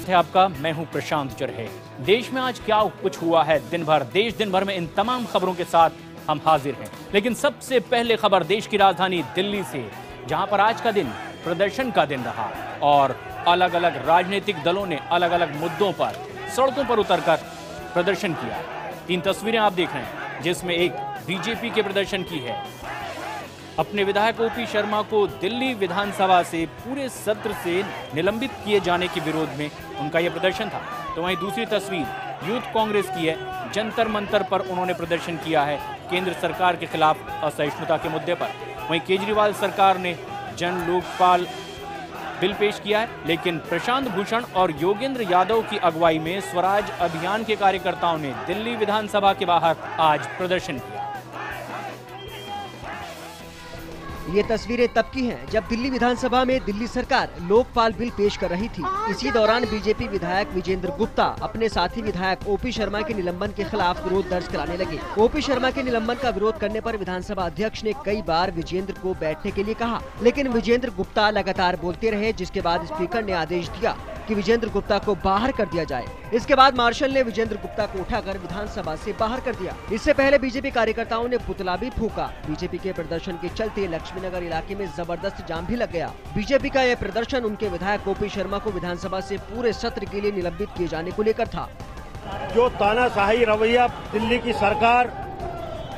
है आपका। मैं हूं प्रशांत चरहे। देश में आज क्या कुछ हुआ है दिन भर में इन तमाम खबरों के साथ हम हाजिर हैं। लेकिन सबसे पहले खबर देश की राजधानी दिल्ली से, जहां पर आज का दिन प्रदर्शन का दिन रहा और अलग अलग राजनीतिक दलों ने अलग अलग मुद्दों पर सड़कों पर उतरकर प्रदर्शन किया। 3 तस्वीरें आप देख रहे हैं, जिसमें एक बीजेपी के प्रदर्शन की है। अपने विधायक ओपी शर्मा को दिल्ली विधानसभा से पूरे सत्र से निलंबित किए जाने के विरोध में उनका यह प्रदर्शन था। तो वहीं दूसरी तस्वीर यूथ कांग्रेस की है। जंतर मंतर पर उन्होंने प्रदर्शन किया है केंद्र सरकार के खिलाफ असहिष्णुता के मुद्दे पर। वहीं केजरीवाल सरकार ने जन लोकपाल बिल पेश किया है, लेकिन प्रशांत भूषण और योगेंद्र यादव की अगुवाई में स्वराज अभियान के कार्यकर्ताओं ने दिल्ली विधानसभा के बाहर आज प्रदर्शन किया। ये तस्वीरें तब की हैं जब दिल्ली विधानसभा में दिल्ली सरकार लोकपाल बिल पेश कर रही थी। इसी दौरान बीजेपी विधायक विजेंद्र गुप्ता अपने साथी विधायक ओपी शर्मा के निलंबन के खिलाफ विरोध दर्ज कराने लगे। ओपी शर्मा के निलंबन का विरोध करने पर विधानसभा अध्यक्ष ने कई बार विजेंद्र को बैठने के लिए कहा, लेकिन विजेंद्र गुप्ता लगातार बोलते रहे, जिसके बाद स्पीकर ने आदेश दिया कि विजेंद्र गुप्ता को बाहर कर दिया जाए। इसके बाद मार्शल ने विजेंद्र गुप्ता को उठाकर विधानसभा से बाहर कर दिया। इससे पहले बीजेपी कार्यकर्ताओं ने पुतला भी फूंका। बीजेपी के प्रदर्शन के चलते लक्ष्मीनगर इलाके में जबरदस्त जाम भी लग गया। बीजेपी का यह प्रदर्शन उनके विधायक ओपी शर्मा को विधानसभा से पूरे सत्र के लिए निलंबित किए जाने को लेकर था। जो तानाशाही रवैया दिल्ली की सरकार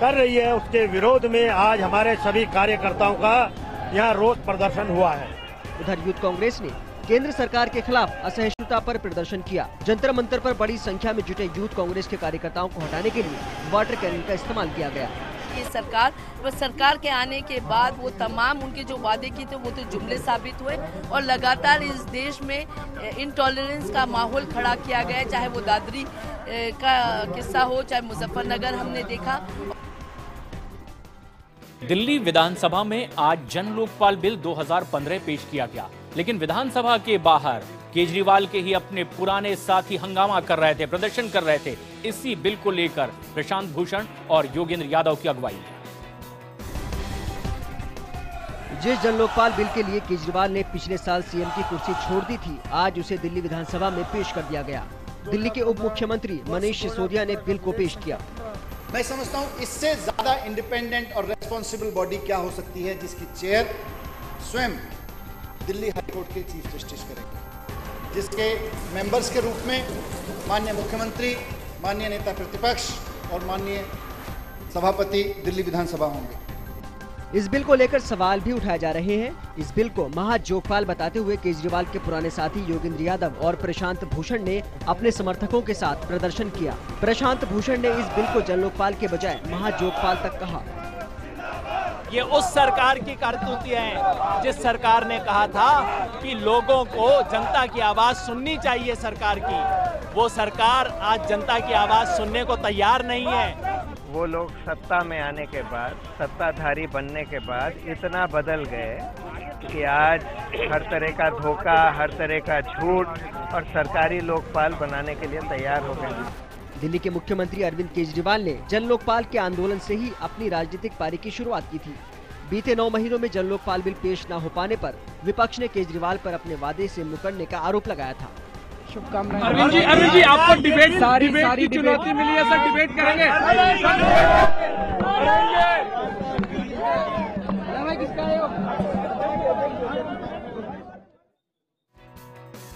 कर रही है, उसके विरोध में आज हमारे सभी कार्यकर्ताओं का यहाँ रोष प्रदर्शन हुआ है। उधर यूथ कांग्रेस ने केंद्र सरकार के खिलाफ असहिष्णुता पर प्रदर्शन किया। जंतर मंतर पर बड़ी संख्या में जुटे यूथ कांग्रेस के कार्यकर्ताओं को हटाने के लिए वाटर कैनन का इस्तेमाल किया गया। ये सरकार के आने के बाद वो तमाम उनके जो वादे किए थे वो तो जुमले साबित हुए और लगातार इस देश में इंटॉलरेंस का माहौल खड़ा किया गया, चाहे वो दादरी का किस्सा हो, चाहे मुजफ्फरनगर हमने देखा। दिल्ली विधानसभा में आज जन लोकपाल बिल 2015 पेश किया गया, लेकिन विधानसभा के बाहर केजरीवाल के ही अपने पुराने साथी हंगामा कर रहे थे, प्रदर्शन कर रहे थे इसी बिल को लेकर प्रशांत भूषण और योगेंद्र यादव की अगुवाई में। जिस जन लोकपाल बिल के लिए केजरीवाल ने पिछले साल सीएम की कुर्सी छोड़ दी थी, आज उसे दिल्ली विधानसभा में पेश कर दिया गया। दिल्ली के उप मुख्यमंत्री मनीष सिसोदिया ने बिल को पेश किया। मैं समझता हूँ इससे ज्यादा इंडिपेंडेंट और रेस्पॉन्सिबल बॉडी क्या हो सकती है, जिसकी चेयर स्वयं दिल्ली हाईकोर्ट के चीफ जस्टिस करेंगे, जिसके मेंबर्स के रूप में माननीय मुख्यमंत्री, माननीय नेता प्रतिपक्ष और माननीय सभापति दिल्ली विधानसभा होंगे। इस बिल को लेकर सवाल भी उठाए जा रहे हैं। इस बिल को महाजोगपाल बताते हुए केजरीवाल के पुराने साथी योगेंद्र यादव और प्रशांत भूषण ने अपने समर्थकों के साथ प्रदर्शन किया। प्रशांत भूषण ने इस बिल को जन लोकपाल के बजाय महाजोगपाल तक कहा। ये उस सरकार की करतूती है जिस सरकार ने कहा था कि लोगों को जनता की आवाज सुननी चाहिए सरकार की। वो सरकार आज जनता की आवाज सुनने को तैयार नहीं है। वो लोग सत्ता में आने के बाद, सत्ताधारी बनने के बाद इतना बदल गए कि आज हर तरह का धोखा, हर तरह का झूठ और सरकारी लोकपाल बनाने के लिए तैयार हो गए। दिल्ली के मुख्यमंत्री अरविंद केजरीवाल ने जन लोकपाल के आंदोलन से ही अपनी राजनीतिक पारी की शुरुआत की थी। बीते 9 महीनों में जन लोकपाल बिल पेश न हो पाने पर विपक्ष ने केजरीवाल पर अपने वादे से मुकरने का आरोप लगाया था। शुभकामनाएं। अरविंद जी आपको डिबेट की चुनौती मिली है सर, डिबेट करेंगे?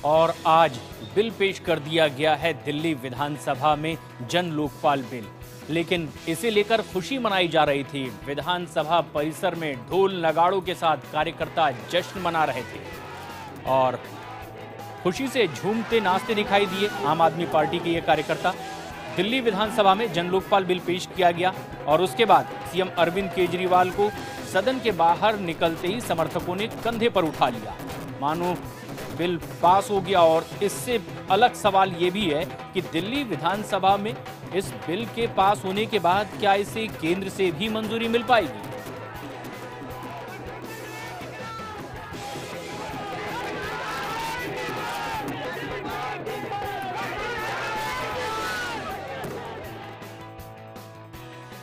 और आज बिल पेश कर दिया गया है दिल्ली विधानसभा में, जन लोकपाल बिल। लेकिन इसे लेकर खुशी मनाई जा रही थी। विधानसभा परिसर में ढोल नगाड़ों के साथ कार्यकर्ता जश्न मना रहे थे और खुशी से झूमते नाचते दिखाई दिए आम आदमी पार्टी के ये कार्यकर्ता। दिल्ली विधानसभा में जन लोकपाल बिल पेश किया गया और उसके बाद सीएम अरविंद केजरीवाल को सदन के बाहर निकलते ही समर्थकों ने कंधे पर उठा लिया, मानो बिल पास हो गया। और इससे अलग सवाल ये भी है कि दिल्ली विधानसभा में इस बिल के पास होने के बाद क्या इसे केंद्र से भी मंजूरी मिल पाएगी?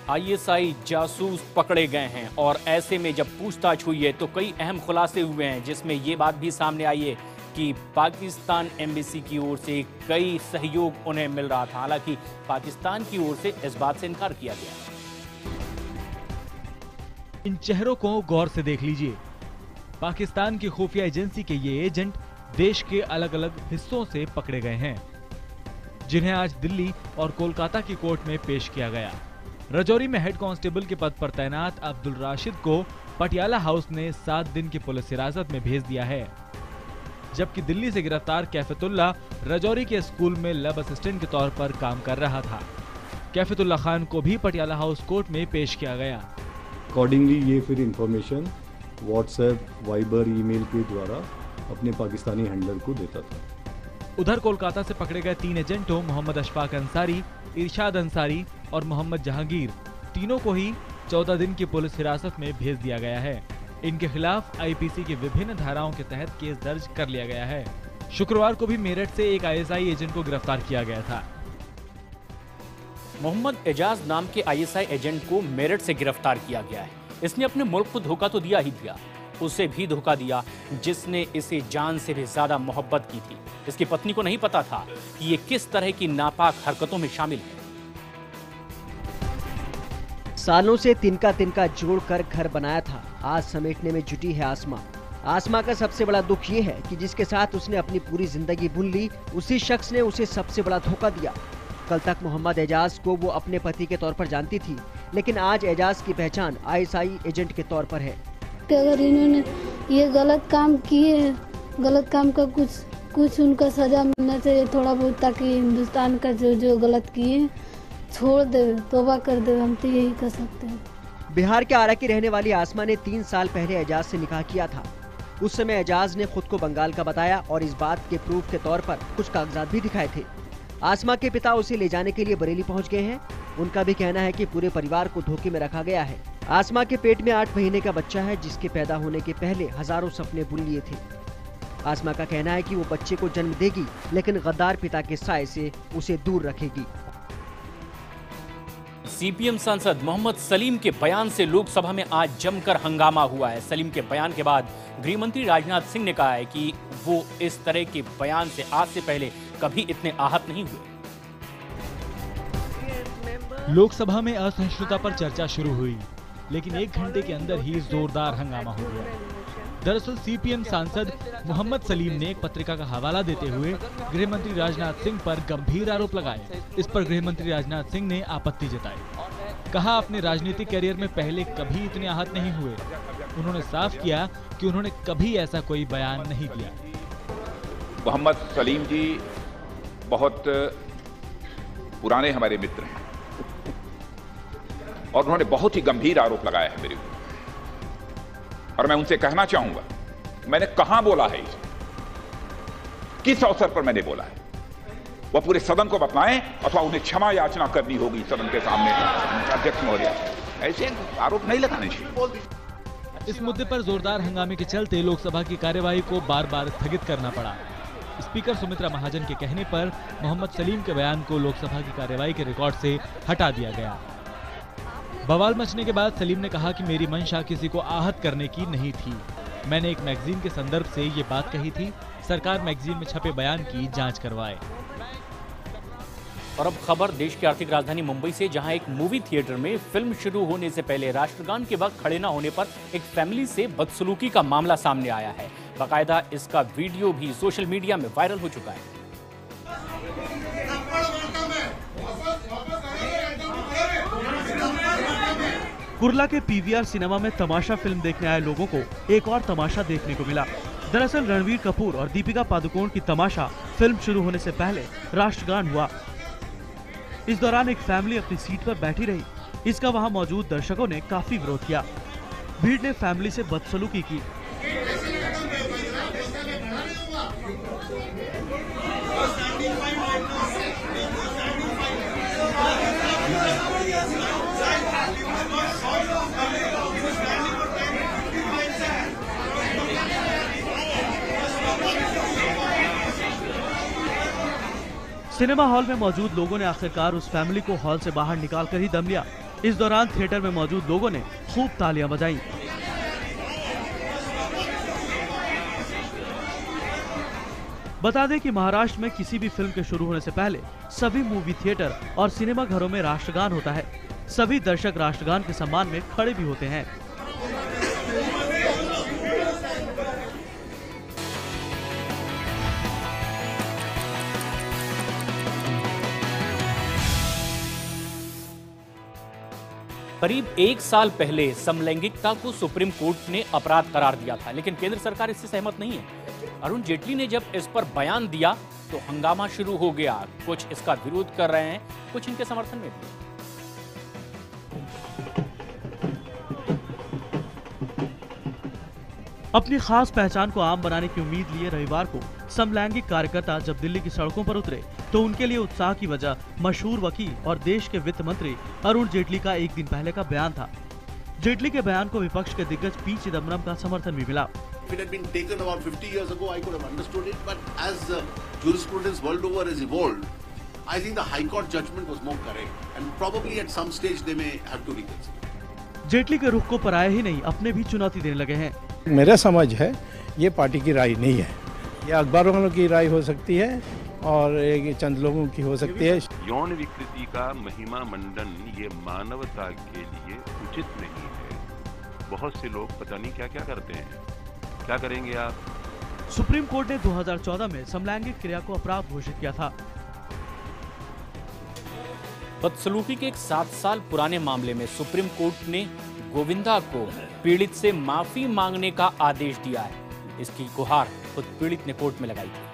आईएसआई जासूस पकड़े गए हैं और ऐसे में जब पूछताछ हुई है तो कई अहम खुलासे हुए हैं, जिसमें ये बात भी सामने आई है कि पाकिस्तान एम्बेसी की ओर से कई सहयोग उन्हें मिल रहा था। हालांकि पाकिस्तान की ओर से इस बात से इनकार किया गया। इन चेहरों को गौर से देख लीजिए। पाकिस्तान की खुफिया एजेंसी के ये एजेंट देश के अलग अलग हिस्सों से पकड़े गए हैं, जिन्हें आज दिल्ली और कोलकाता की कोर्ट में पेश किया गया। रजौरी में हेड कांस्टेबल के पद पर तैनात अब्दुल राशिद को पटियाला हाउस ने 7 दिन की पुलिस हिरासत में भेज दिया है, जबकि दिल्ली से गिरफ्तार कैफतुल्ला रजौरी के स्कूल में लैब असिस्टेंट के तौर पर काम कर रहा था। कैफतुल्ला खान को भी पटियाला हाउस कोर्ट में पेश किया गया। अकॉर्डिंगली ये फिर इंफॉर्मेशन व्हाट्सएप, वाइबर, ईमेल के द्वारा अपने पाकिस्तानी हैंडलर को देता था। उधर कोलकाता से पकड़े गए 3 एजेंटों मोहम्मद अशफाक अंसारी, इरशाद अंसारी और मोहम्मद जहांगीर, तीनों को ही 14 दिन की पुलिस हिरासत में भेज दिया गया है। इनके खिलाफ आईपीसी की विभिन्न धाराओं के तहत केस दर्ज कर लिया गया है। शुक्रवार को भी मेरठ से एक आईएसआई एजेंट को गिरफ्तार किया गया था। मोहम्मद एजाज नाम के आईएसआई एजेंट को मेरठ से गिरफ्तार किया गया है। इसने अपने मुल्क को धोखा तो दिया ही दिया, उसे भी धोखा दिया जिसने इसे जान से भी ज्यादा मोहब्बत की थी। इसकी पत्नी को नहीं पता था कि ये किस तरह की नापाक हरकतों में शामिल है। सालों से तिनका जोड़कर घर बनाया था, आज समेटने में जुटी है आसमा। आसमा का सबसे बड़ा दुख ये है कि जिसके साथ उसने अपनी पूरी जिंदगी बुन ली, उसी शख्स ने उसे सबसे बड़ा धोखा दिया। कल तक मोहम्मद एजाज को वो अपने पति के तौर पर जानती थी, लेकिन आज एजाज की पहचान आईएसआई एजेंट के तौर पर है। अगर इन्होंने ये गलत काम किए, गलत काम का कुछ उनका सजा मिलना चाहिए थोड़ा बहुत, ताकि हिंदुस्तान का जो गलत किए छोड़ दे, तौबा कर दे। हम तो यही कर सकते हैं। बिहार के आरा की रहने वाली आसमा ने 3 साल पहले एजाज से निकाह किया था। उस समय एजाज ने खुद को बंगाल का बताया और इस बात के प्रूफ के तौर पर कुछ कागजात भी दिखाए थे। आसमा के पिता उसे ले जाने के लिए बरेली पहुंच गए हैं। उनका भी कहना है कि पूरे परिवार को धोखे में रखा गया है। आसमा के पेट में 8 महीने का बच्चा है, जिसके पैदा होने के पहले हजारों सपने बुन लिए थे। आसमा का कहना है कि वो बच्चे को जन्म देगी, लेकिन गद्दार पिता के साए से उसे दूर रखेगी। सीपीएम सांसद मोहम्मद सलीम के बयान से लोकसभा में आज जमकर हंगामा हुआ है। सलीम के बयान के बाद गृह मंत्री राजनाथ सिंह ने कहा है कि वो इस तरह के बयान से आज से पहले कभी इतने आहत नहीं हुए। लोकसभा में असहिष्णुता पर चर्चा शुरू हुई, लेकिन 1 घंटे के अंदर ही जोरदार हंगामा हो गया। दरअसल सीपीएम सांसद मोहम्मद सलीम ने एक पत्रिका का हवाला देते हुए गृह मंत्री राजनाथ सिंह पर गंभीर आरोप लगाए। इस पर गृह मंत्री राजनाथ सिंह ने आपत्ति जताई। कहा, अपने राजनीतिक करियर में पहले कभी इतने आहत नहीं हुए। उन्होंने साफ किया कि उन्होंने कभी ऐसा कोई बयान नहीं दिया। मोहम्मद सलीम जी बहुत पुराने हमारे मित्र हैं और उन्होंने बहुत ही गंभीर आरोप लगाया है मेरे ऊपर, और मैं उनसे कहना चाहूंगा मैंने कहां बोला है इसे, किस अवसर पर मैंने बोला है, वह पूरे सदन को बताएं अथवा उन्हें क्षमा याचना करनी होगी सदन के सामने। अध्यक्ष महोदय, ऐसे आरोप नहीं लगाने चाहिए। इस मुद्दे पर जोरदार हंगामे के चलते लोकसभा की कार्यवाही को बार बार स्थगित करना पड़ा। स्पीकर सुमित्रा महाजन के कहने पर मोहम्मद सलीम के बयान को लोकसभा की कार्यवाही के रिकॉर्ड से हटा दिया गया। बवाल मचने के बाद सलीम ने कहा कि मेरी मंशा किसी को आहत करने की नहीं थी। मैंने एक मैगजीन के संदर्भ से ये बात कही थी। सरकार मैगजीन में छपे बयान की जांच करवाए। और अब खबर देश की आर्थिक राजधानी मुंबई से, जहां एक मूवी थिएटर में फिल्म शुरू होने से पहले राष्ट्रगान के वक्त खड़े न होने पर एक फैमिली से बदसलूकी का मामला सामने आया है। बाकायदा इसका वीडियो भी सोशल मीडिया में वायरल हो चुका है। कुर्ला के पीवीआर सिनेमा में तमाशा फिल्म देखने आए लोगों को एक और तमाशा देखने को मिला। दरअसल रणवीर कपूर और दीपिका पादुकोण की तमाशा फिल्म शुरू होने से पहले राष्ट्रगान हुआ। इस दौरान एक फैमिली अपनी सीट पर बैठी रही। इसका वहां मौजूद दर्शकों ने काफी विरोध किया। भीड़ ने फैमिली से बदसलूकी की। सिनेमा हॉल में मौजूद लोगों ने आखिरकार उस फैमिली को हॉल से बाहर निकालकर ही दम लिया। इस दौरान थिएटर में मौजूद लोगों ने खूब तालियां बजाईं। बता दें कि महाराष्ट्र में किसी भी फिल्म के शुरू होने से पहले सभी मूवी थिएटर और सिनेमा घरों में राष्ट्रगान होता है। सभी दर्शक राष्ट्रगान के सम्मान में खड़े भी होते हैं। करीब 1 साल पहले समलैंगिकता को सुप्रीम कोर्ट ने अपराध करार दिया था, लेकिन केंद्र सरकार इससे सहमत नहीं है। अरुण जेटली ने जब इस पर बयान दिया तो हंगामा शुरू हो गया। कुछ इसका विरोध कर रहे हैं, कुछ इनके समर्थन में भी। अपनी खास पहचान को आम बनाने की उम्मीद लिए रविवार को समलैंगिक कार्यकर्ता जब दिल्ली की सड़कों पर उतरे तो उनके लिए उत्साह की वजह मशहूर वकील और देश के वित्त मंत्री अरुण जेटली का एक दिन पहले का बयान था। जेटली के बयान को विपक्ष के दिग्गज पी चिदम्बरम का समर्थन भी मिला। If it had been taken about 50 years ago, I could have understood it. But as jurisprudence world over has evolved, I think the High Court judgment was more correct, and probably at some stage they may have to reconsider. Jaitley के रुख को पराये ही नहीं, अपने भी चुनौती देने लगे हैं। मेरा समझ है ये पार्टी की राय नहीं है, ये अखबारों की राय हो सकती है और एक चंद लोगों की हो सकती है। यौन विकृति का महिमा मंडन ये मानवता के लिए उचित नहीं है। बहुत से लोग पता नहीं क्या क्या करते हैं, क्या करेंगे आप? सुप्रीम कोर्ट ने 2014 में समलैंगिक क्रिया को अपराध घोषित किया था। बदसलूकी के एक 7 साल पुराने मामले में सुप्रीम कोर्ट ने गोविंदा को पीड़ित से माफी मांगने का आदेश दिया है। इसकी गुहार खुद पीड़ित ने कोर्ट में लगाई थी।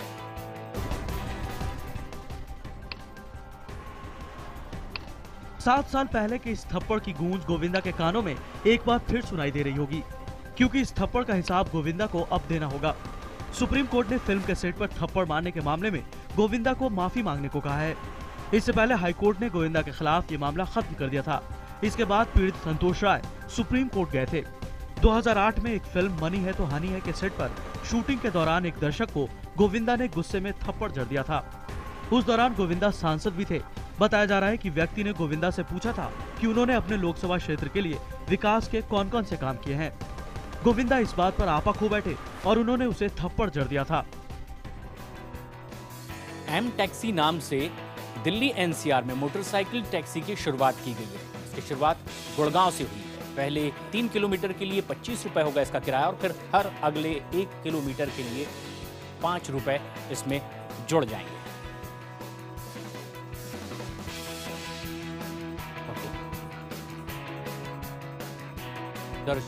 सात साल पहले के इस थप्पड़ की गूंज गोविंदा के कानों में एक बार फिर सुनाई दे रही होगी, क्योंकि इस थप्पड़ का हिसाब गोविंदा को अब देना होगा। सुप्रीम कोर्ट ने फिल्म के सेट पर थप्पड़ मारने के मामले में गोविंदा को माफी मांगने को कहा है। इससे पहले हाई कोर्ट ने गोविंदा के खिलाफ ये मामला खत्म कर दिया था। इसके बाद पीड़ित संतोष राय सुप्रीम कोर्ट गए थे। 2008 में एक फिल्म मनी है तो हनी है के सेट पर शूटिंग के दौरान एक दर्शक को गोविंदा ने गुस्से में थप्पड़ जड़ दिया था। उस दौरान गोविंदा सांसद भी थे। बताया जा रहा है कि व्यक्ति ने गोविंदा से पूछा था कि उन्होंने अपने लोकसभा क्षेत्र के लिए विकास के कौन कौन से काम किए हैं। गोविंदा इस बात पर आपा खो बैठे और उन्होंने उसे थप्पड़ जड़ दिया था। एम टैक्सी नाम से दिल्ली एनसीआर में मोटरसाइकिल टैक्सी की शुरुआत की गई है। इसकी शुरुआत गुड़गांव से हुई है। पहले 3 किलोमीटर के लिए 25 रुपए होगा इसका किराया और फिर हर अगले 1 किलोमीटर के लिए 5 रुपए इसमें जुड़ जाएंगे।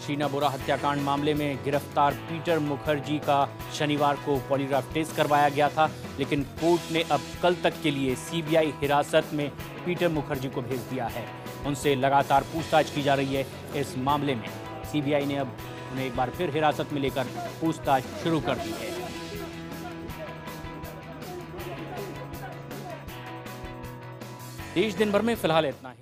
शीना बोरा हत्याकांड मामले में गिरफ्तार पीटर मुखर्जी का शनिवार को पॉलीग्राफ टेस्ट करवाया गया था, लेकिन कोर्ट ने अब कल तक के लिए सीबीआई हिरासत में पीटर मुखर्जी को भेज दिया है। उनसे लगातार पूछताछ की जा रही है। इस मामले में सीबीआई ने अब उन्हें एक बार फिर हिरासत में लेकर पूछताछ शुरू कर दी है। देश दिन भर में फिलहाल इतना ही।